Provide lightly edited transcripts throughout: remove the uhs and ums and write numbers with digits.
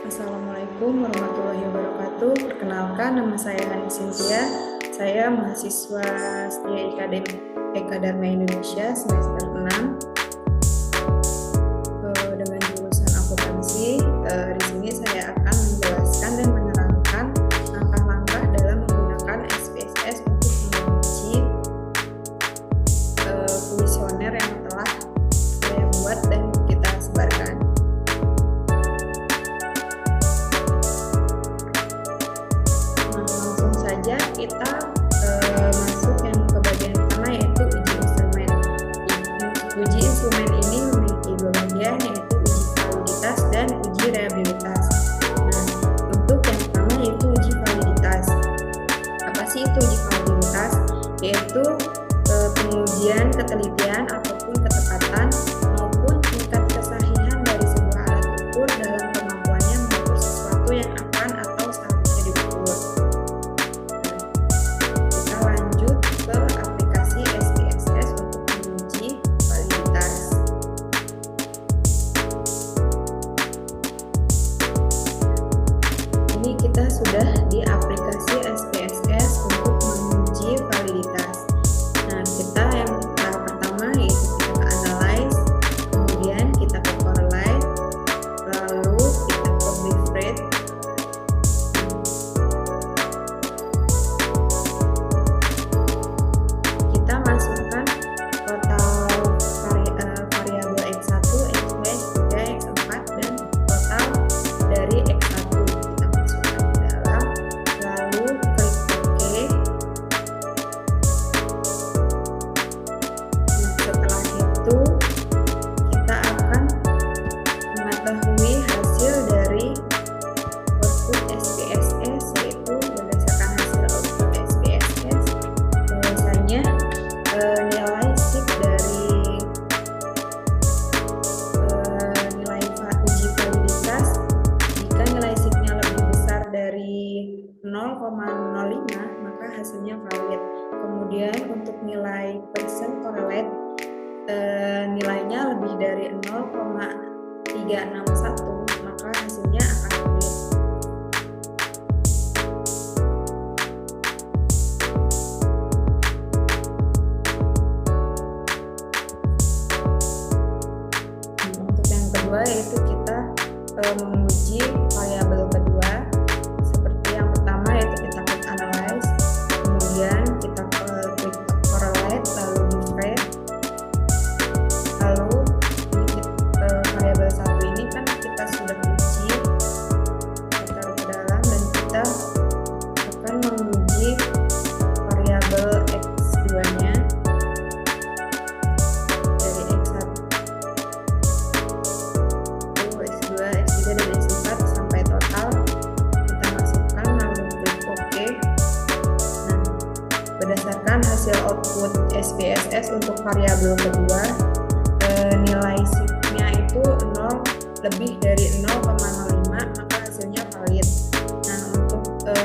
Assalamualaikum warahmatullahi wabarakatuh. Perkenalkan, nama saya Hani Cynthia. Saya mahasiswa setia Eka Dharma Indonesia semester 6 dengan jurusan akuntansi. Di sini saya akan menjelaskan dan menerangkan langkah-langkah dalam menggunakan SPSS untuk menguji kuesioner yang telah saya buat dan kita sebarkan. Kita masuk yang ke bagian pertama, yaitu uji instrumen. Uji instrumen ini memiliki dua bagian, yaitu uji validitas dan uji reliabilitas. Nah, untuk yang pertama yaitu uji validitas. Apa sih itu uji validitas? Yaitu pengujian ketelitian ataupun ketepatan maupun tingkat kesahihan dari sebuah alat ukur dalam kemampuannya mengukur sesuatu yang akan atau seharusnya diukur. Kita sudah di aplikasi SPSS untuk menguji validitas. Nah, kita yang tahap pertama yaitu kita ke analyze, kemudian kita ke correlate, lalu kita ke bifurcate. Kita masukkan total variabel X1, X2, X3, X4 dan total dari X1. Kita akan mengetahui hasil dari output SPSS, yaitu berdasarkan hasil output SPSS bahwasanya nilai SIP dari nilai uji validitas, jika nilai SIP-nya lebih besar dari 0,05 maka hasilnya valid. Kemudian untuk nilai percent correlate, nilainya lebih dari 0,361 maka hasilnya akan valid. Untuk yang kedua yaitu kita menguji variabel kedua. Seperti yang pertama yaitu kita klik analyze, kemudian kita klik correlate, lalu bifurcate. Lalu variabel satu ini kan kita sudah uji, kita taruh ke dalam dan kita akan menguji variabel X2 nya dari X1, X2, X3 dan X4 sampai total. Kita masukkan lalu klik OK. Nah, berdasarkan hasil output SPSS untuk variabel kedua, nilai SIP-nya itu 0 lebih dari 0,05 maka hasilnya valid. Nah, untuk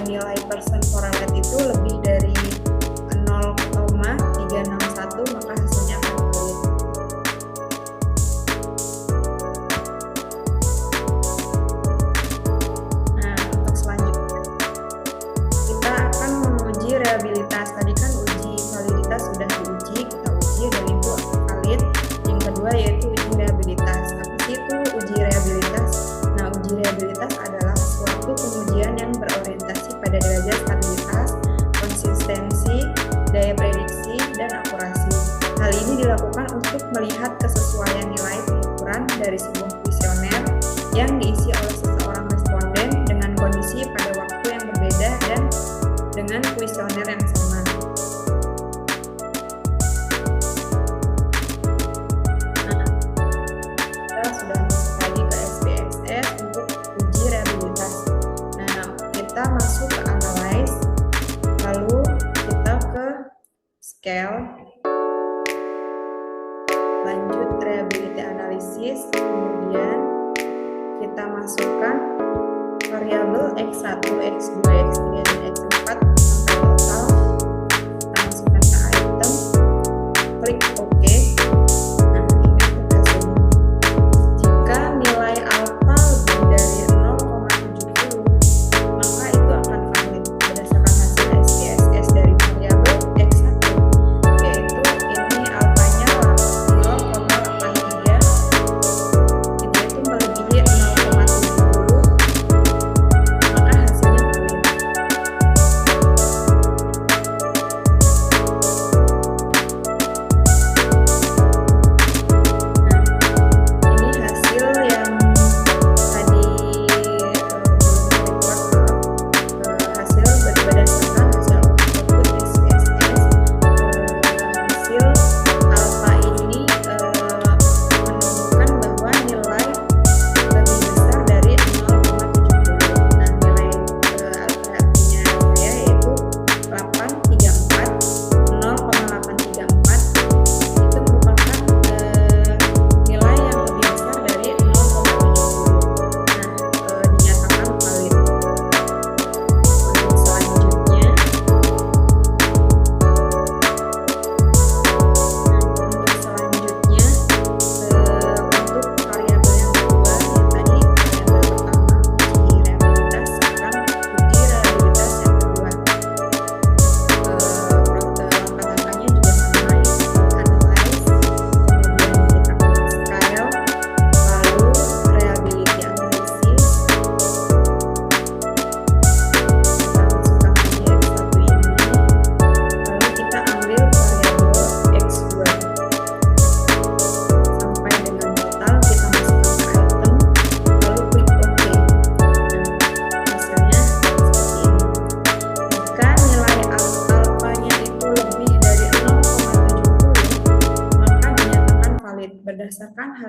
nilai percent correlate itu lebih dari 0,361 maka hasilnya akan valid. Nah, untuk selanjutnya kita akan menguji reliabilitas. Tadi kan uji validitas sudah diuji, kita uji dan itu valid. Kedua yaitu uji reliabilitas. Apa sih itu uji reliabilitas? Nah, uji reliabilitas adalah suatu pengujian yang berorientasi pada derajat stabilitas, konsistensi, daya prediksi, dan akurasi. Hal ini dilakukan untuk melihat kesesuaian nilai pengukuran dari sebuah kuesioner yang diisi oleh seseorang responden dengan kondisi pada waktu yang berbeda dan dengan kuesioner yang sama. Masuk ke analyze, lalu kita ke scale, lanjut reliability analysis, kemudian kita masukkan variabel X1, X2, X3 dan X4 sampai total. Kita masukkan ke item, klik OK. Nah, ini untuk hasilnya. Jika nilai alpha lebih dari 0,5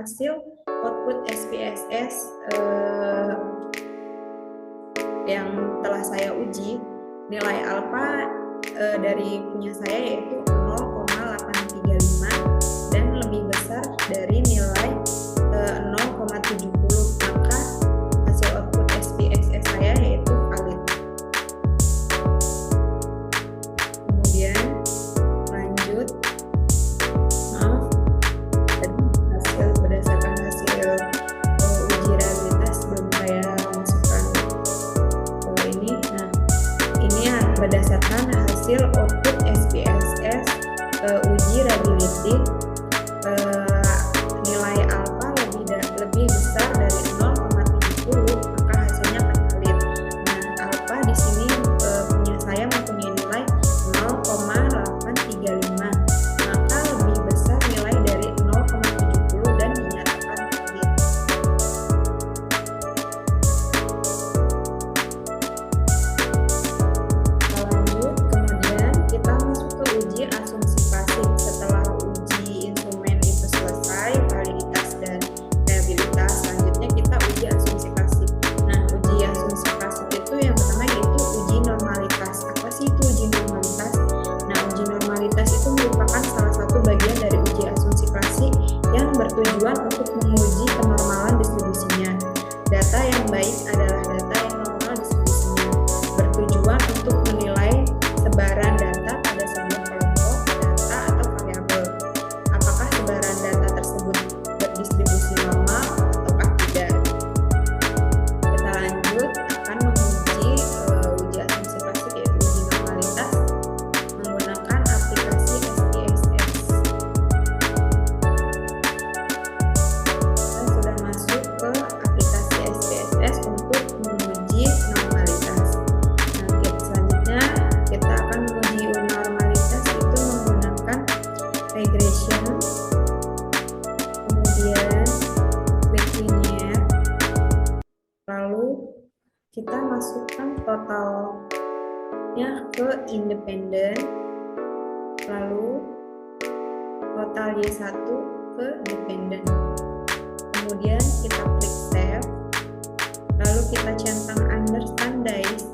hasil output SPSS yang telah saya uji. Nilai alfa dari punya saya yaitu 0,835 dan lebih besar dari nilai 0,70, maka hasil output SPSS saya yaitu valid. Kemudian lanjut, berdasarkan hasil uji realitas belum saya masukkan ini. Nah, ini berdasarkan hasil output SPSS uji reliability, nilai alfa lebih besar dari 0,70, maka hasilnya akan valid. Nah, alfa di sini punya saya mempunyai nilai 0,835, maka lebih besar nilai dari 0,70 dan dinyatakan valid. Lanjut, kemudian kita masuk ke uji asumsi pasif. Setelah uji instrumen itu selesai, validitas dan reliabilitas, selanjutnya kita uji asumsi pasif. Nah, uji asumsi pasif itu yang pertama yaitu uji normalitas. Apa sih itu uji normalitas? Nah, uji normalitas itu merupakan salah satu bagian dari uji asumsi pasif yang bertujuan untuk menguji kenormalan distribusinya. Data yang baik adalah data yang normal distribusinya, bertujuan untuk menilai sebaran data pada sebuah kelompok data atau variabel. Apakah sebaran data tersebut berdistribusi normal ataukah tidak? Kita lanjut akan menguji uji asumsi pasif yaitu uji normalitas menggunakan aplikasi SPSS. Kita sudah masuk ke aplikasi SPSS untuk menguji normalitas. Nah, selanjutnya kita akan menguji normalitas itu menggunakan regression, kemudian quick linear, lalu kita masukkan totalnya ke independen, lalu total Y1 ke dependen. Kemudian kita klik save, lalu kita centang under standardize,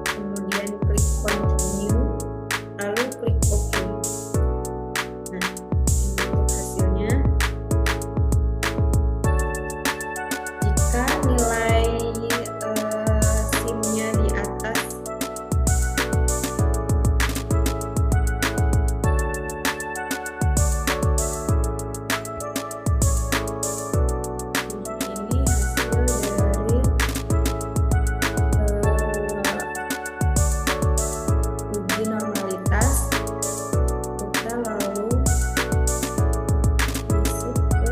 kemudian klik continue, lalu klik OK. Nah, ini untuk hasilnya. Jika nilai SIM-nya di atas ini hasil dari uji normalitas, kita lalu masuk ke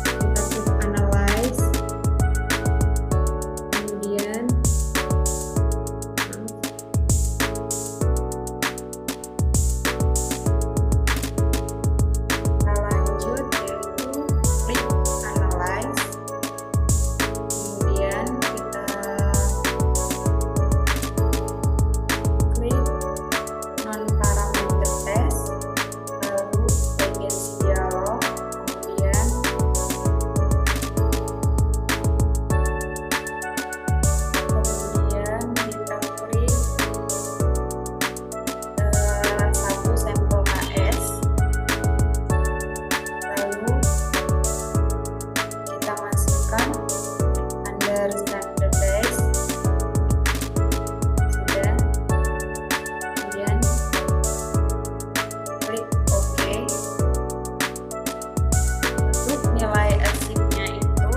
kita klik analyze, kemudian kita lanjut yaitu klik analyze, kemudian kita klik non parameter test, lalu against dialog, kemudian kita klik satu sampel KS, lalu kita masukkan under standardize, sudah, kemudian klik OK. Untuk nilai SIM-nya itu,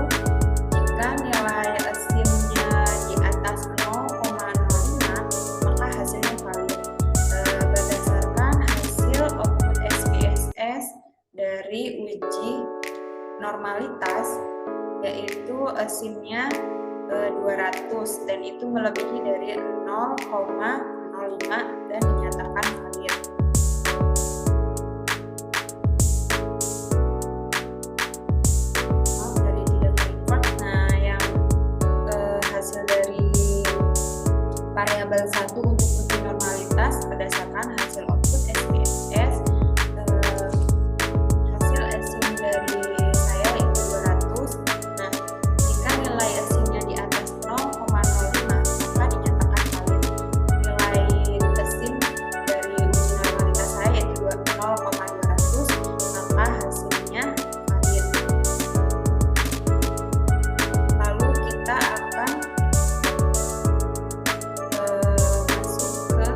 jika nilai SIM-nya di atas 0,05, maka hasilnya valid. Berdasarkan hasil output SPSS dari uji normalitas, yaitu SIM-nya 200 dan itu melebihi dari 0,05 dan dinyatakan valid. Maaf, dari tidak record. Nah, yang hasil dari satu untuk uji normalitas berdasarkan hasil output SPSS. Hasil SIM dari saya itu 200. Nah, jika nilai SIM-nya di atas 0,05 maka dinyatakan valid. Nilai SIM dari uji normalitas saya yaitu 0,200, maka hasilnya valid. Lalu kita akan masuk ke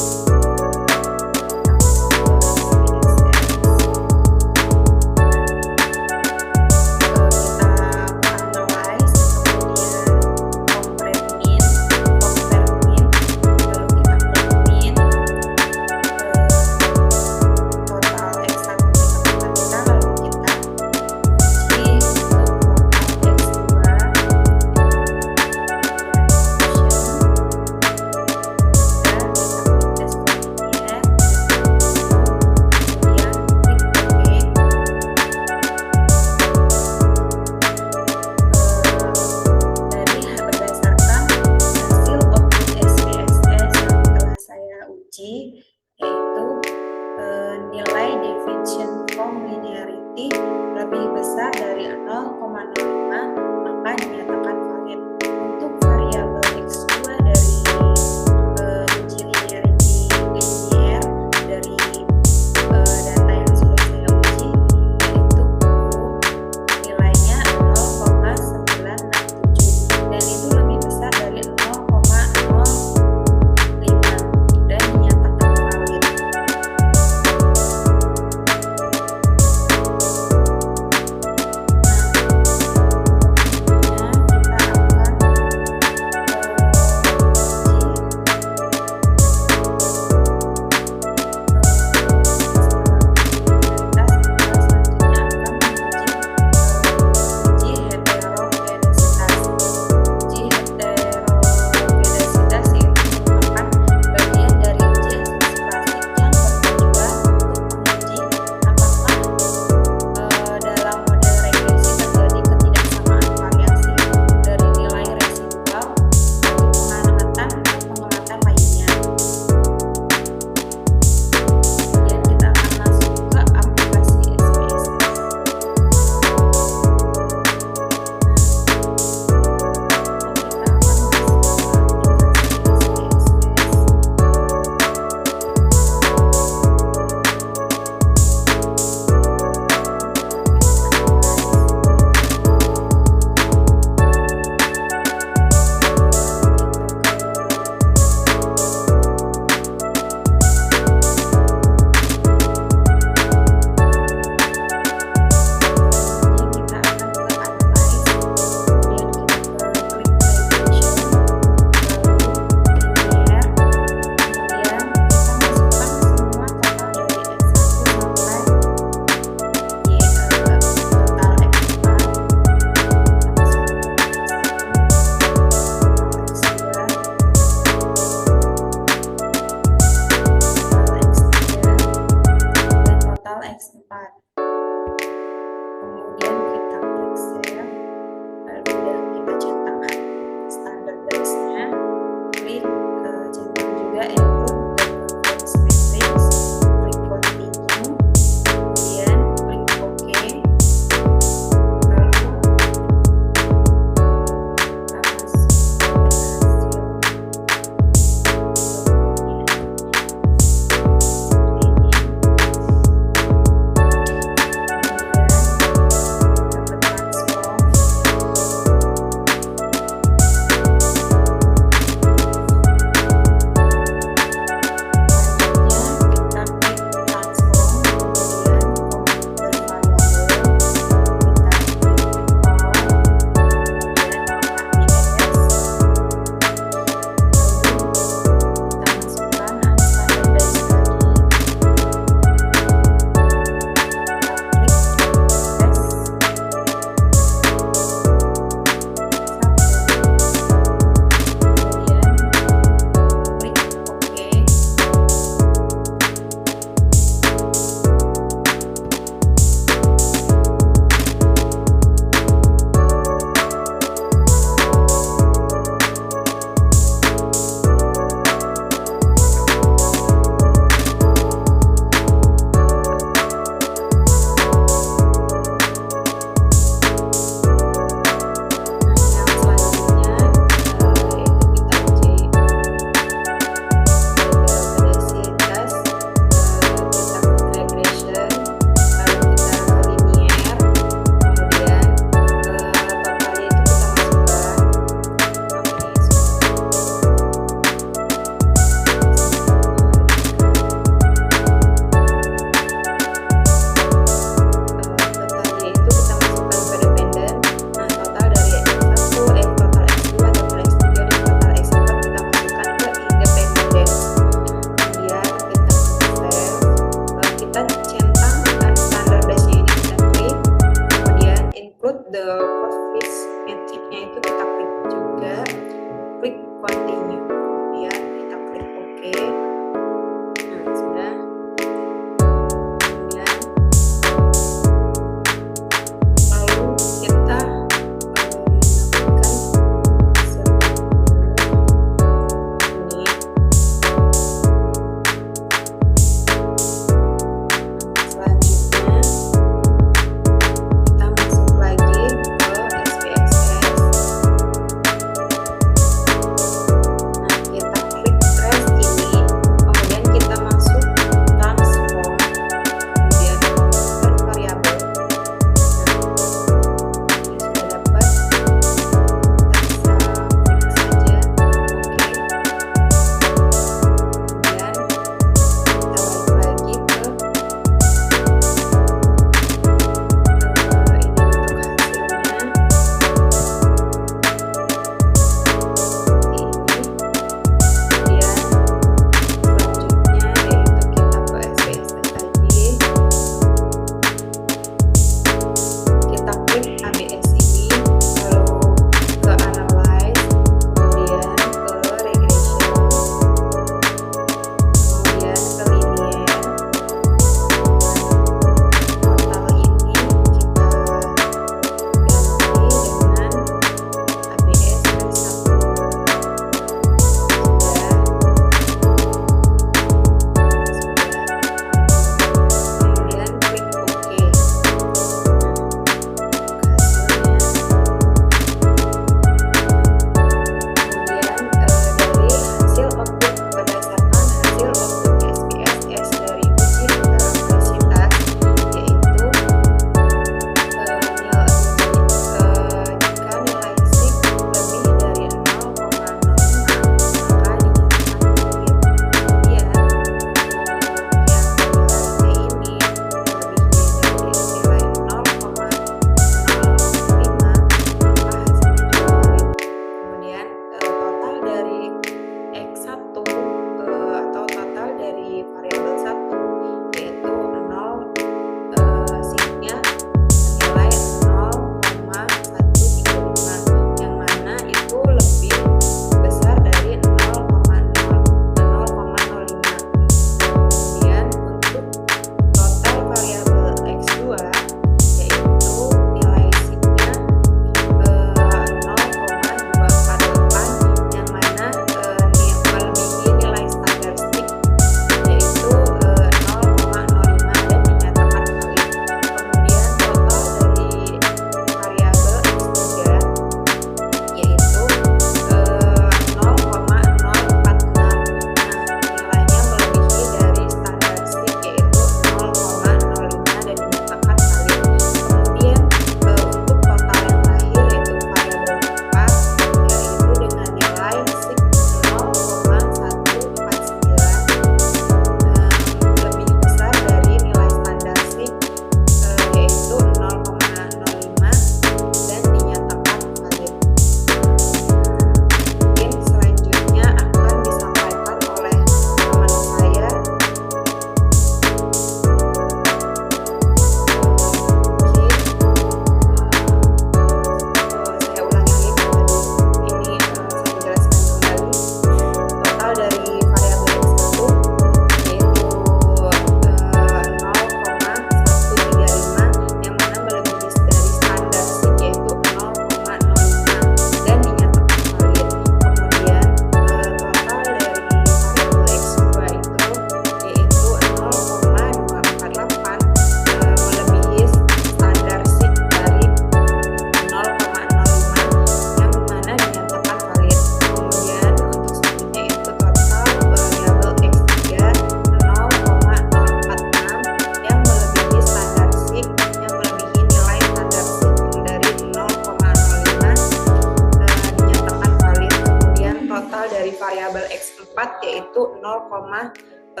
X4 yaitu 0,149,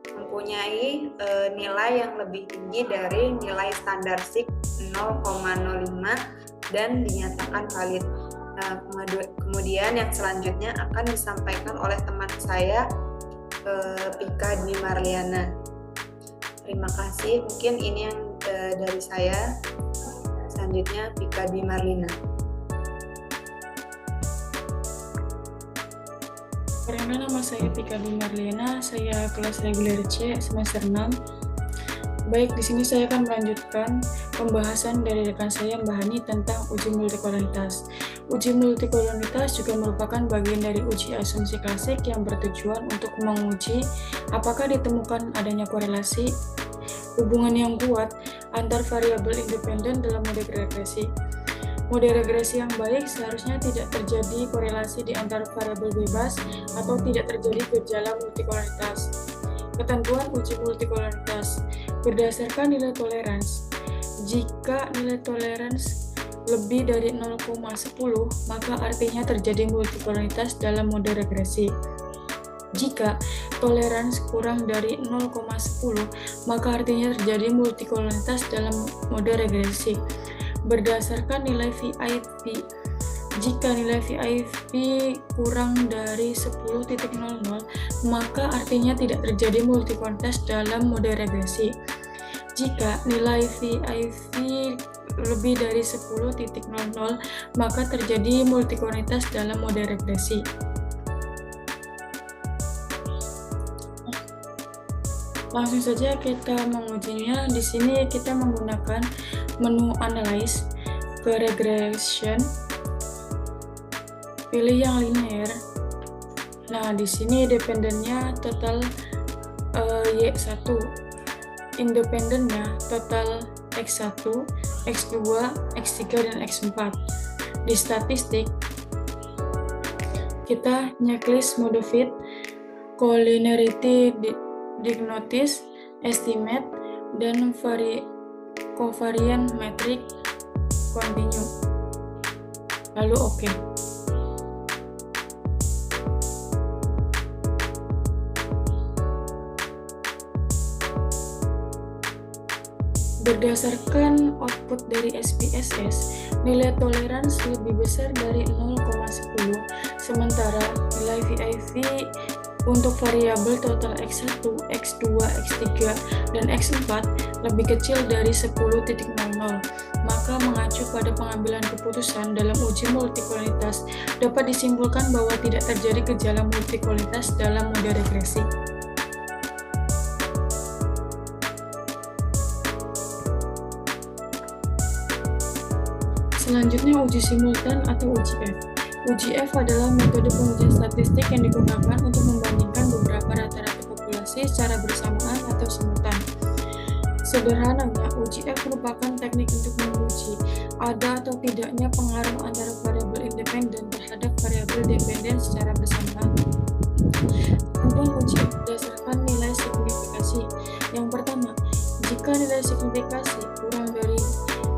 mempunyai nilai yang lebih tinggi dari nilai standar SIK 0,05 dan dinyatakan valid. Nah, kemudian yang selanjutnya akan disampaikan oleh teman saya, Pika Dwi Marliana. Terima kasih, mungkin ini yang dari saya. Selanjutnya Pika Dwi Marliana. Perkenalkan, nama saya Pika Dwi Marliana, saya kelas reguler C semester 6. Baik, di sini saya akan melanjutkan pembahasan dari rekan saya Mbak Hani tentang uji multikolonitas. Uji multikolonitas juga merupakan bagian dari uji asumsi klasik yang bertujuan untuk menguji apakah ditemukan adanya korelasi hubungan yang kuat antar variabel independen dalam model regresi. Model regresi yang baik seharusnya tidak terjadi korelasi di antara variabel bebas atau tidak terjadi gejala multikolonitas. Ketentuan uji multikolonitas berdasarkan nilai tolerans. Jika nilai tolerans lebih dari 0,10, maka artinya terjadi multikolonitas dalam model regresi. Jika tolerans kurang dari 0,10, maka artinya terjadi multikolonitas dalam model regresi. Berdasarkan nilai VIP, jika nilai VIP kurang dari 10.00, maka artinya tidak terjadi multikolonitas dalam model regresi. Jika nilai VIP lebih dari 10.00, maka terjadi multikolonitas dalam model regresi. Langsung saja kita mengujinya. Di sini kita menggunakan menu analyze ke regression. Pilih yang linear. Nah, di sini dependennya total Y1, independennya total X1, X2, X3, dan X4. Di statistik, kita checklist mode fit, collinearity diagnosis, estimate, dan covariant metric continue. Lalu oke. Berdasarkan output dari SPSS, nilai tolerans lebih besar dari 0,10, sementara nilai VIP untuk variabel total X1, X2, X3, dan X4 lebih kecil dari 10.00. Maka mengacu pada pengambilan keputusan dalam uji multikolonitas, dapat disimpulkan bahwa tidak terjadi gejala multikolonitas dalam model regresi. Selanjutnya uji simultan atau uji F. Uji F adalah metode pengujian statistik yang digunakan untuk membandingkan beberapa rata-rata populasi secara bersamaan atau simultan. Sederhananya, uji F merupakan teknik untuk menguji ada atau tidaknya pengaruh antara variabel independen terhadap variabel dependen secara bersamaan. Kemudian uji F berdasarkan nilai signifikasi. Yang pertama, jika nilai signifikasi kurang dari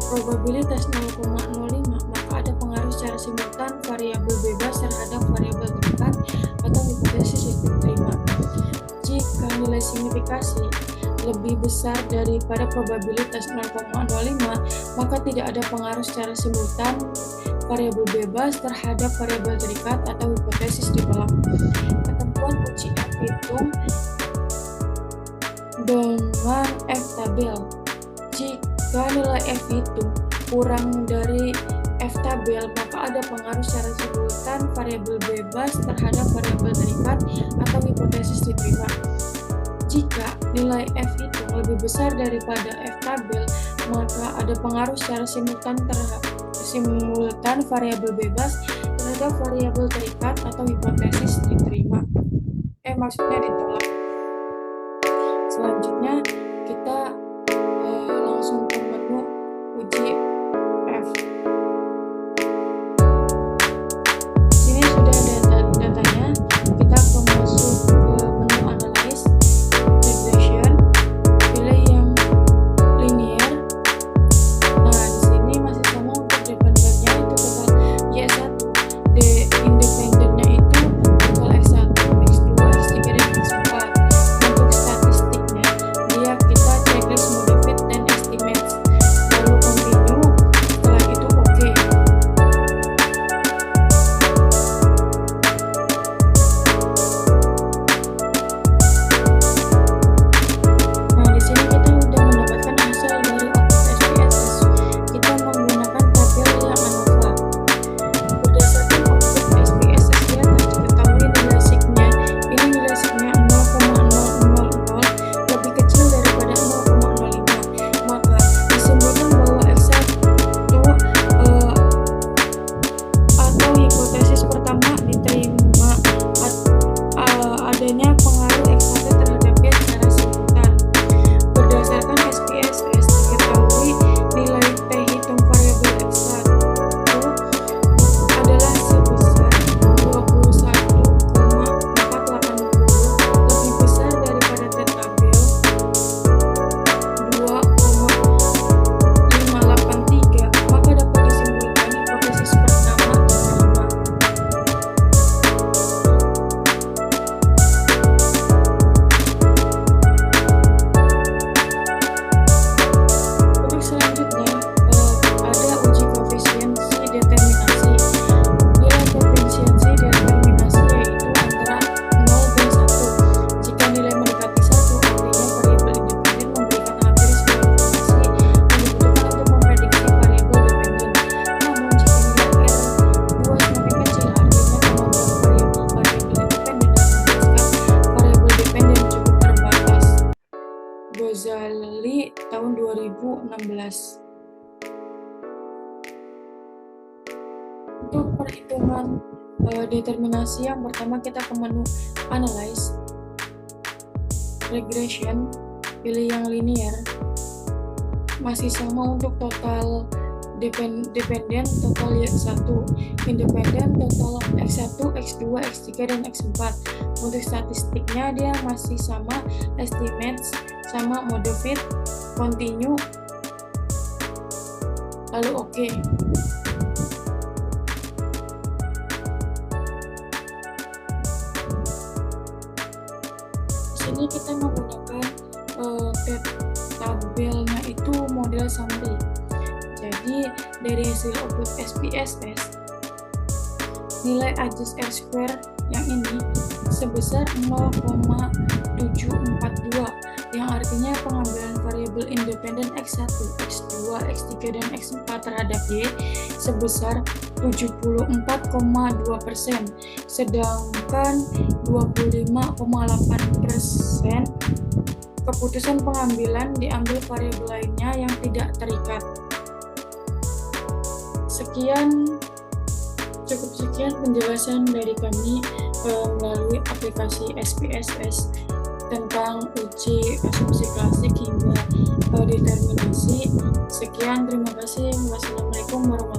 probabilitas 0,05, maka ada pengaruh secara simultan variabel bebas terhadap variabel terikat atau hipotesis yang diterima. Jika nilai signifikasi lebih besar daripada probabilitas 0,05, maka tidak ada pengaruh secara simultan variabel bebas terhadap variabel terikat atau hipotesis ditolak. Ketentuan uji F itu dengan F tabel. Jika nilai F itu kurang dari F tabel, maka ada pengaruh secara simultan variabel bebas terhadap variabel terikat atau hipotesis diterima. Jika nilai F itu lebih besar daripada F tabel, maka ada pengaruh secara simultan variabel bebas terhadap variabel terikat atau hipotesis diterima. Maksudnya ditolak. Selanjutnya kita langsung ke menu uji F. Sini sudah ada datanya. Kita akan masuk ke menu analyze, regression, pilih yang linear. Nah, di sini masih sama untuk dependennya itu total Y1, 2016. Untuk perhitungan determinasi, yang pertama kita ke menu Analyze, Regression, pilih yang linear. Masih sama untuk total dependen, total Y1, independen, total X1, X2, X3, dan X4. Untuk statistiknya dia masih sama, estimates, sama mode fit, continue, lalu oke. Di sini kita menggunakan tabelnya itu model summary. Jadi dari hasil output SPSS, nilai adjust R-square yang ini sebesar 0,742, yang artinya pengambilan variabel independen X1, X2, X3, dan X4 terhadap Y sebesar 74,2%, sedangkan 25,8% keputusan pengambilan diambil variabel lainnya yang tidak terikat. Cukup sekian penjelasan dari kami melalui aplikasi SPSS tentang uji asumsi klasik hingga determinasi. Sekian, terima kasih. Wassalamualaikum warahmatullahi wabarakatuh.